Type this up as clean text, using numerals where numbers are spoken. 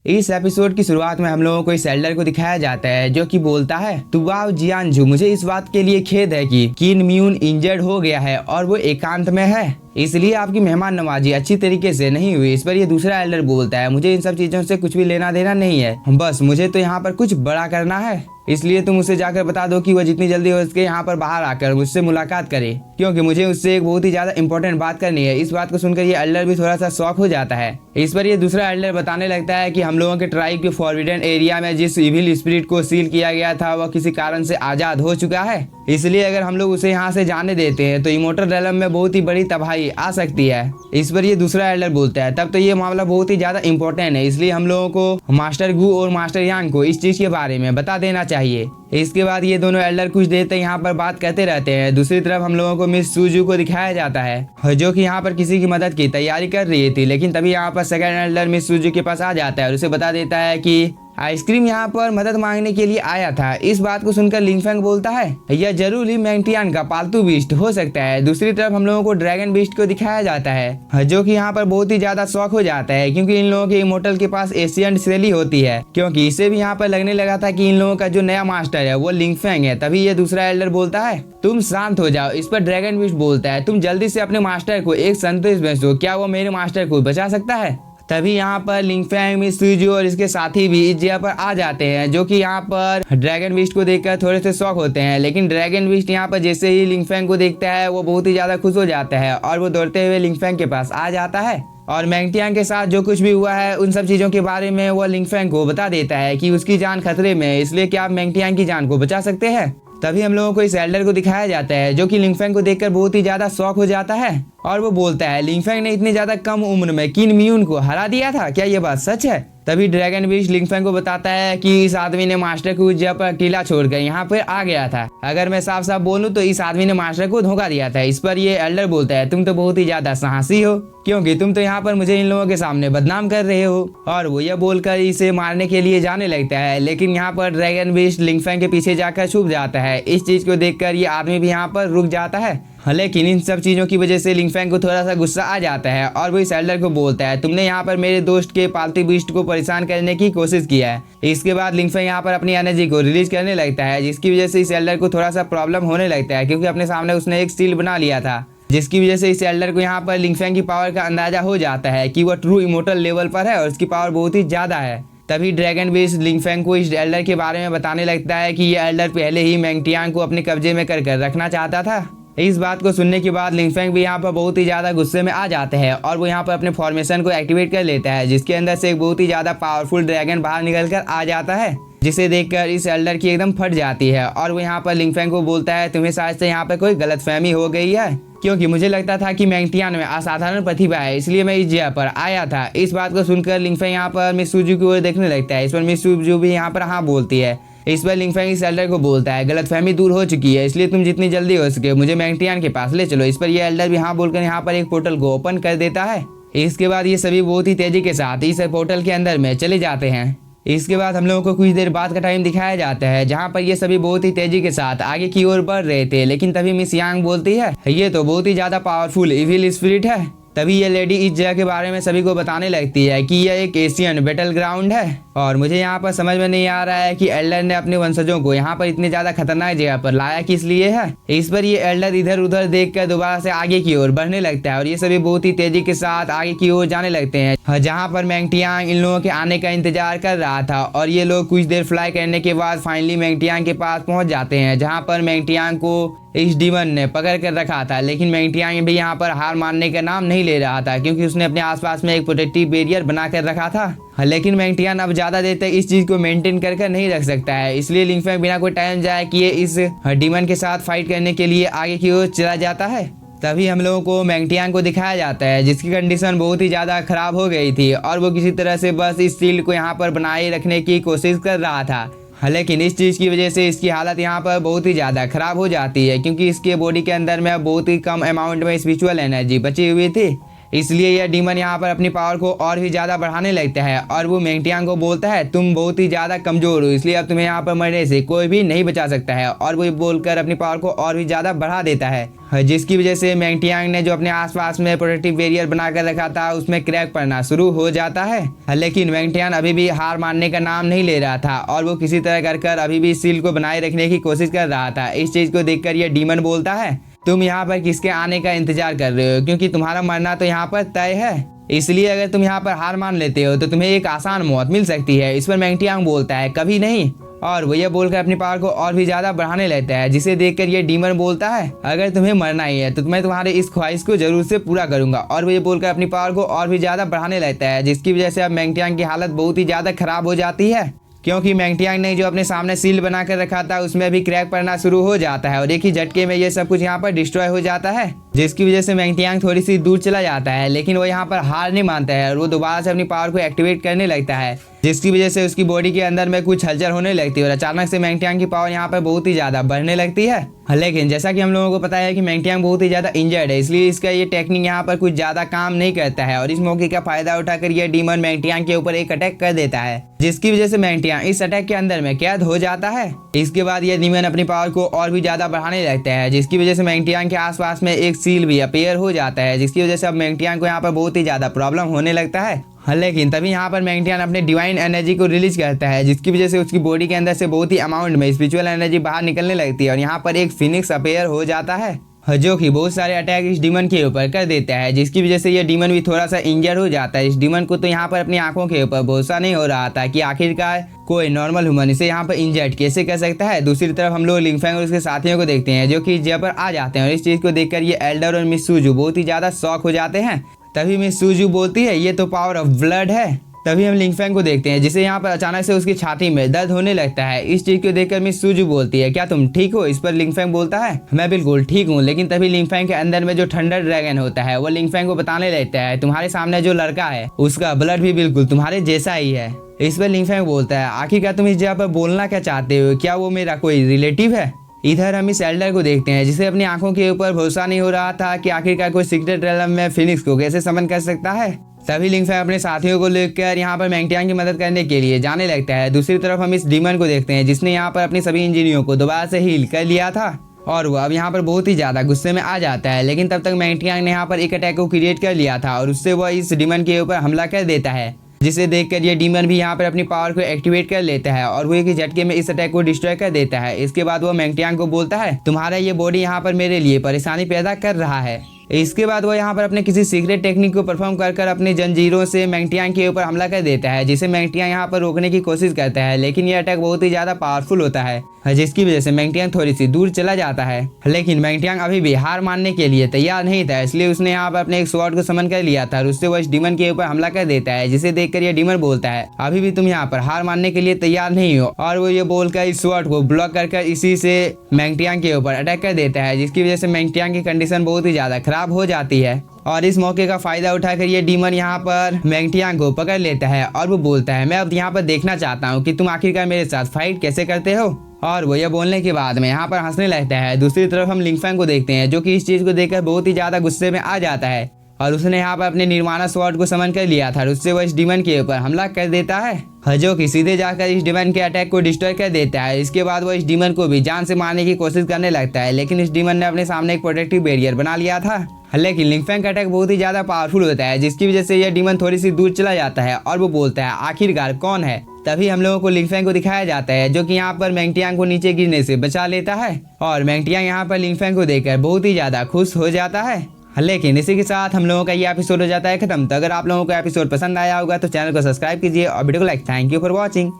इस एपिसोड की शुरुआत में हम लोगों को इस एल्डर को दिखाया जाता है जो कि बोलता है तुबाव जियानजू, मुझे इस बात के लिए खेद है कि किन म्यून इंजर्ड हो गया है और वो एकांत में है, इसलिए आपकी मेहमान नवाजी अच्छी तरीके से नहीं हुई। इस पर ये दूसरा एल्डर बोलता है मुझे इन सब चीजों से कुछ भी लेना देना नहीं है, बस मुझे तो यहाँ पर कुछ बड़ा करना है, इसलिए तुम उसे जाकर बता दो कि वह जितनी जल्दी हो सके यहाँ पर बाहर आकर मुझसे मुलाकात करे, क्योंकि मुझे उससे एक बहुत ही ज्यादा इंपॉर्टेंट बात करनी है। इस बात को सुनकर ये एल्डर भी थोड़ा सा शॉक हो जाता है। इस पर ये दूसरा एल्डर बताने लगता है कि हम लोगों के ट्राइब के फॉरबिडन एरिया में जिस इविल स्पिरिट को सील किया गया था वह किसी कारण से आजाद हो चुका है, इसलिए अगर हम लोग उसे यहाँ से जाने देते हैं तो इमोर्टल रेलम में बहुत ही बड़ी तबाही आ सकती है। इस पर ये दूसरा एल्डर बोलता है तब तो ये मामला बहुत ही ज्यादा इंपॉर्टेंट है, इसलिए हम लोगों को मास्टर गू और मास्टर यांग को इस चीज के बारे में बता देना चाहिए। इसके बाद ये दोनों एल्डर कुछ देर तक यहाँ पर बात करते रहते हैं। दूसरी तरफ हम लोगों को मिस सूजू को दिखाया जाता है जो कि यहाँ पर किसी की मदद की तैयारी कर रही थी, लेकिन तभी यहाँ पर सेकंड एल्डर मिस सूजू के पास आ जाता है और उसे बता देता है कि आइसक्रीम यहाँ पर मदद मांगने के लिए आया था। इस बात को सुनकर लिंगफेंग बोलता है यह जरूर ही मैंगटियान का पालतू बीस्ट हो सकता है। दूसरी तरफ हम लोगों को ड्रैगन बीस्ट को दिखाया जाता है जो कि यहाँ पर बहुत ही ज्यादा शौक हो जाता है, क्योंकि इन लोगों के इमोर्टल के पास एशियन शैली होती है, क्योंकि इसे भी यहाँ पर लगने लगा था कि इन लोगों का जो नया मास्टर है वो लिंगफेंग है। तभी ये दूसरा एल्डर बोलता है तुम शांत हो जाओ। इस पर ड्रैगन बीस्ट बोलता है तुम जल्दी से अपने मास्टर को एक संदेश भेजो, क्या वो मेरे मास्टर को बचा सकता है। तभी यहाँ पर लिंगफेंग, मिस सूजू और इसके साथी भी इस जगह पर आ जाते हैं, जो कि यहाँ पर ड्रैगन बीस्ट को देखकर थोड़े से शौक होते हैं। लेकिन ड्रैगन बीस्ट यहाँ पर जैसे ही लिंगफेंग को देखता है वो बहुत ही ज्यादा खुश हो जाता है और वो दौड़ते हुए लिंगफेंग के पास आ जाता है और मैंगटियान के साथ जो कुछ भी हुआ है उन सब चीजों के बारे में वो लिंगफेंग को बता देता है कि उसकी जान खतरे में है, इसलिए क्या आप मैंगटियान की जान को बचा सकते हैं। तभी हम लोगों को इस एल्डर को दिखाया जाता है जो कि लिंगफेंग को देखकर बहुत ही ज्यादा शौक हो जाता है और वो बोलता है लिंगफेंग ने इतनी ज्यादा कम उम्र में किन म्यून को हरा दिया था, क्या ये बात सच है। तभी ड्रैगन बीस्ट लिंगफेंग को बताता है कि इस आदमी ने मास्टर को उस जगह पर अकेला छोड़कर यहाँ पर आ गया था। अगर मैं साफ साफ बोलूं तो इस आदमी ने मास्टर को धोखा दिया था। इस पर ये एल्डर बोलता है तुम तो बहुत ही ज्यादा साहसी हो, क्योंकि तुम तो यहाँ पर मुझे इन लोगों के सामने बदनाम कर रहे हो। और वो यह बोलकर इसे मारने के लिए जाने लगता है, लेकिन यहाँ पर ड्रैगन बीस्ट लिंगफेंग के पीछे जाकर छुप जाता है। इस चीज को देखकर ये आदमी भी यहाँ पर रुक जाता है, लेकिन इन सब चीजों की वजह से लिंगफेंग को थोड़ा सा गुस्सा आ जाता है और वो इस एल्डर को बोलता है तुमने यहाँ पर मेरे दोस्त के पालतू बीस्ट को परेशान करने की कोशिश किया है। इसके बाद लिंगफेंग यहाँ पर अपनी एनर्जी को रिलीज करने लगता है, जिसकी वजह से इस एल्डर को थोड़ा सा प्रॉब्लम होने लगता है, क्योंकि अपने सामने उसने एक सील बना लिया था, जिसकी वजह से इस एल्डर को यहाँ पर लिंगफेंग की पावर का अंदाजा हो जाता है कि वह ट्रू इमोर्टल लेवल पर है और उसकी पावर बहुत ही ज्यादा है। तभी ड्रैगन बीस्ट लिंगफेंग को इस एल्डर के बारे में बताने लगता है कि यह एल्डर पहले ही मैंगटियान को अपने कब्जे में कर रखना चाहता था। इस बात को सुनने के बाद लिंगफेंग भी यहाँ पर बहुत ही ज्यादा गुस्से में आ जाते हैं और वो यहाँ पर अपने फॉर्मेशन को एक्टिवेट कर लेता है, जिसके अंदर से एक बहुत ही ज्यादा पावरफुल ड्रैगन बाहर निकल कर आ जाता है, जिसे देखकर इस एल्डर की एकदम फट जाती है और वो यहाँ पर लिंगफेंग को बोलता है तुम्हें शायद से यहाँ पर कोई गलतफहमी हो गई है, क्योंकि मुझे लगता था कि मैंगटियान में असाधारण प्रतिभा है, इसलिए मैं इस जगह पर आया था। इस बात को सुनकर लिंगफेंग यहाँ पर मिस सूजू की ओर देखने लगता है। इस पर मिस सूजू भी यहाँ पर हाँ बोलती है। इस पर लिंगफेंग इस एल्डर को बोलता है गलतफहमी दूर हो चुकी है, इसलिए तुम जितनी जल्दी हो सके मुझे मैंगटियान के पास ले चलो। इस पर ये एल्डर भी हाँ बोलकर यहाँ पर एक पोर्टल को ओपन कर देता है। इसके बाद ये सभी बहुत ही तेजी के साथ इस पोर्टल के अंदर में चले जाते हैं। इसके बाद हम लोगों को कुछ देर बाद का टाइम दिखाया जाता है, जहाँ पर ये सभी बहुत ही तेजी के साथ आगे की ओर बढ़ रहे थे, लेकिन तभी मिस यांग बोलती है ये तो बहुत ही ज्यादा पावरफुल इविल स्पिरिट है। तभी ये लेडी इस जगह के बारे में सभी को बताने लगती है कि यह एक एशियन बैटल ग्राउंड है और मुझे यहाँ पर समझ में नहीं आ रहा है कि एल्डर ने अपने वंशजों को यहाँ पर इतने ज्यादा खतरनाक जगह पर लाया किस लिए है। इस पर ये एल्डर इधर उधर देखकर दोबारा से आगे की ओर बढ़ने लगता है और ये सभी बहुत ही तेजी के साथ आगे की ओर जाने लगते हैं, जहाँ पर मैंगटियान इन लोगों के आने का इंतजार कर रहा था। और ये लोग कुछ देर फ्लाई करने के बाद फाइनली मैंगटियान के पास पहुंच जाते हैं, जहाँ पर मैंगटियान को इस डीमन ने पकड़ कर रखा था। लेकिन मैंगटियान भी यहाँ पर हार मानने का नाम नहीं ले रहा था, क्योंकि उसने अपने आसपास में एक प्रोटेक्टिव बैरियर बना कर रखा था। लेकिन मैंगटियान अब ज्यादा देर तक इस चीज को मेंटेन कर नहीं रख सकता है, इसलिए लिंगफेंग बिना कोई टाइम जाए किए इस डीमन के साथ फाइट करने के लिए आगे की ओर चला जाता है। तभी हम लोगों को मैंगटियान को दिखाया जाता है, जिसकी कंडीशन बहुत ही ज्यादा खराब हो गई थी और वो किसी तरह से बस इस शील्ड को यहाँ पर बनाए रखने की कोशिश कर रहा था। लेकिन इस चीज की वजह से इसकी हालत यहाँ पर बहुत ही ज्यादा खराब हो जाती है, क्योंकि इसके बॉडी के अंदर में बहुत ही कम अमाउंट में स्पिरिचुअल एनर्जी बची हुई थी। इसलिए यह डीमन यहाँ पर अपनी पावर को और भी ज्यादा बढ़ाने लगता है और वो मेंगटियांग को बोलता है तुम बहुत ही ज्यादा कमजोर हो, इसलिए अब तुम्हें यहाँ पर मरने से कोई भी नहीं बचा सकता है। और वो बोलकर अपनी पावर को और भी ज्यादा बढ़ा देता है, जिसकी वजह से मेंगटियांग ने जो अपने आसपास में प्रोटेक्टिव बैरियर बनाकर रखा था उसमें क्रैक पड़ना शुरू हो जाता है। लेकिन मेंगटियांग अभी भी हार मानने का नाम नहीं ले रहा था और वो किसी तरह कर अभी भी सील को बनाए रखने की कोशिश कर रहा था। इस चीज को देखकर यह डीमन बोलता है तुम यहाँ पर किसके आने का इंतजार कर रहे हो, क्योंकि तुम्हारा मरना तो यहाँ पर तय है। इसलिए अगर तुम यहाँ पर हार मान लेते हो तो तुम्हें एक आसान मौत मिल सकती है। इस पर मेंगटियांग बोलता है कभी नहीं, और वो ये बोलकर अपनी पावर को और भी ज्यादा बढ़ाने लगता है, जिसे देखकर ये डीमन बोलता है अगर तुम्हें मरना ही है तो मैं तुम्हारे इस ख्वाहिश को जरूर से पूरा करूंगा। और वो ये बोलकर अपनी पावर को और भी ज्यादा बढ़ाने लगता है, जिसकी वजह से अब मेंगटियांग की हालत बहुत ही ज्यादा खराब हो जाती है, क्योंकि मेंगटियांग ने जो अपने सामने सील बनाकर रखा था उसमें भी क्रैक पड़ना शुरू हो जाता है और एक ही झटके में ये सब कुछ यहाँ पर डिस्ट्रॉय हो जाता है, जिसकी वजह से मेंगटियांग थोड़ी सी दूर चला जाता है। लेकिन वो यहाँ पर हार नहीं मानता है और वो दोबारा से अपनी पावर को एक्टिवेट करने लगता है, जिसकी वजह से उसकी बॉडी के अंदर में कुछ हलचल होने लगती है और अचानक से मेंगटियांग की पावर यहाँ पर बहुत ही ज्यादा बढ़ने लगती है। लेकिन जैसा कि हम लोगों को पता है कि मेंगटियांग बहुत ही ज्यादा इंजर्ड है, इसलिए इसका ये टेक्निक यहाँ पर कुछ ज्यादा काम नहीं करता है और इस मौके का फायदा उठाकर ये डीमन मेंगटियांग के ऊपर एक अटैक कर देता है, जिसकी वजह से मेंगटियांग इस अटैक के अंदर में कैद हो जाता है। इसके बाद ये डीमन अपनी पावर को और भी ज्यादा बढ़ाने लगता है, जिसकी वजह से मेंगटियांग के आसपास में एक सील भी अपीयर हो जाता है, जिसकी वजह से अब मेंगटियांग को यहाँ पर बहुत ही ज्यादा प्रॉब्लम होने लगता है। लेकिन तभी यहाँ पर मेंगटियांग अपने डिवाइन एनर्जी को रिलीज करता है, जिसकी वजह से उसकी बॉडी के अंदर से बहुत ही अमाउंट में स्पिरिचुअल एनर्जी बाहर निकलने लगती है और यहाँ पर एक फिनिक्स अपीयर हो जाता है, जो कि बहुत सारे अटैक इस डीमन के ऊपर कर देता है, जिसकी वजह से ये डीमन भी थोड़ा सा इंजर हो जाता है। इस डीमन को तो यहाँ पर अपनी आंखों के ऊपर भरोसा नहीं हो रहा था कि आखिरकार कोई नॉर्मल ह्यूमन इसे यहाँ पर इंजर्ड कैसे कर सकता है। दूसरी तरफ हम लोग लिंगफेंग और उसके साथियों को देखते हैं, जो कि इस जगह पर आ जाते हैं और इस चीज को देखकर ये एल्डर और मिस सूजू बहुत ही ज्यादा शॉक हो जाते हैं। तभी मिस सूजू बोलती है ये तो पावर ऑफ ब्लड है। तभी हम लिंगफेंग को देखते हैं, जिसे यहाँ पर अचानक से उसकी छाती में दर्द होने लगता है। इस चीज को देखकर मिस सूजू बोलती है क्या तुम ठीक हो। इस पर लिंगफेंग बोलता है मैं बिल्कुल ठीक हूँ। लेकिन तभी लिंगफेंग के अंदर में जो थंडर ड्रैगन होता है वो लिंगफेंग को बताने लगता है तुम्हारे सामने जो लड़का है उसका ब्लड भी बिल्कुल तुम्हारे जैसा ही है। इस पर लिंगफेंग बोलता है आखिरकार तुम इस जगह पर बोलना क्या चाहते हो, क्या वो मेरा कोई रिलेटिव है। इधर हम इस एल्डर को देखते हैं, जिसे अपनी आंखों के ऊपर भरोसा नहीं हो रहा था कि आखिरकार कोई सीक्रेट रेलम में फिनिक्स को कैसे समन कर सकता है। तभी लिंगफेंग अपने साथियों को लेकर यहाँ पर मेंगटियांग की मदद करने के लिए जाने लगता है। दूसरी तरफ हम इस डीमन को देखते हैं, जिसने यहाँ पर अपनी सभी इंजीनियरों को दोबारा से हील कर लिया था और वो अब यहाँ पर बहुत ही ज्यादा गुस्से में आ जाता है। लेकिन तब तक मेंगटियांग ने यहाँ पर एक अटैक को क्रिएट कर लिया था और उससे वो इस डीमन के ऊपर हमला कर देता है, जिसे देखकर ये डीमन भी यहाँ पर अपनी पावर को एक्टिवेट कर लेता है और वो एक झटके में इस अटैक को डिस्ट्रॉय कर देता है। इसके बाद वो मेंगटियांग को बोलता है तुम्हारा ये बॉडी यहाँ पर मेरे लिए परेशानी पैदा कर रहा है। इसके बाद वो यहाँ पर अपने किसी सीक्रेट टेक्निक को परफॉर्म कर अपनी जंजीरों से मेंगटियांग के ऊपर हमला कर देता है, जिसे मेंगटियांग यहाँ पर रोकने की कोशिश करता है। लेकिन ये अटैक बहुत ही ज्यादा पावरफुल होता है, जिसकी वजह से मेंगटियांग थोड़ी सी दूर चला जाता है। लेकिन मेंगटियांग अभी भी हार मानने के लिए तैयार नहीं था, इसलिए उसने यहाँ पर अपने एक स्वॉर्ड को समन कर लिया था और उससे वो इस डीमन के ऊपर हमला कर देता है, जिसे देखकर ये डीमन बोलता है अभी भी तुम यहाँ पर हार मानने के लिए तैयार नहीं हो। और वो ये बोलकर इस स्वॉर्ड को ब्लॉक कर इसी से मेंगटियांग के ऊपर अटैक कर देता है, जिसकी वजह से मेंगटियांग की कंडीशन बहुत ही ज्यादा खराब हो जाती है। और इस मौके का फायदा उठाकर ये डीमन यहाँ पर मेंगटियांग को पकड़ लेता है और वो बोलता है मैं अब यहाँ पर देखना चाहता हूँ कि तुम आखिरकार मेरे साथ फाइट कैसे करते हो। और वो ये बोलने के बाद में यहाँ पर हंसने लगता है। दूसरी तरफ हम लिंगफेंग को देखते हैं, जो कि इस चीज को देखकर बहुत ही ज्यादा गुस्से में आ जाता है और उसने यहाँ पर अपने निर्माणा स्वॉर्ड को समन कर लिया था और उससे वो इस डीमन के ऊपर हमला कर देता है, जो कि सीधे जाकर इस डीमन के अटैक को डिस्ट्रॉय कर देता है। इसके बाद वो इस डीमन को भी जान से मारने की कोशिश करने लगता है, लेकिन इस डीमन ने अपने सामने एक प्रोटेक्टिव बैरियर बना लिया था। लेकिन लिंगफेंग का अटैक बहुत ही ज्यादा पावरफुल होता है, जिसकी वजह से यह डीमन थोड़ी सी दूर चला जाता है और वो बोलता है आखिरकार कौन है। तभी हम लोगों को लिंगफेंग को दिखाया जाता है, जो कि यहाँ पर मेंगटियांग को नीचे गिरने से बचा लेता है और मेंगटियांग यहाँ पर लिंगफेंग को देखकर बहुत ही ज्यादा खुश हो जाता है। लेकिन इसी के साथ हम लोगों का ये एपिसोड हो जाता है खत्म। तो अगर आप लोगों को एपिसोड पसंद आया होगा तो चैनल को सब्सक्राइब कीजिए और वीडियो को like. Thank you for watching.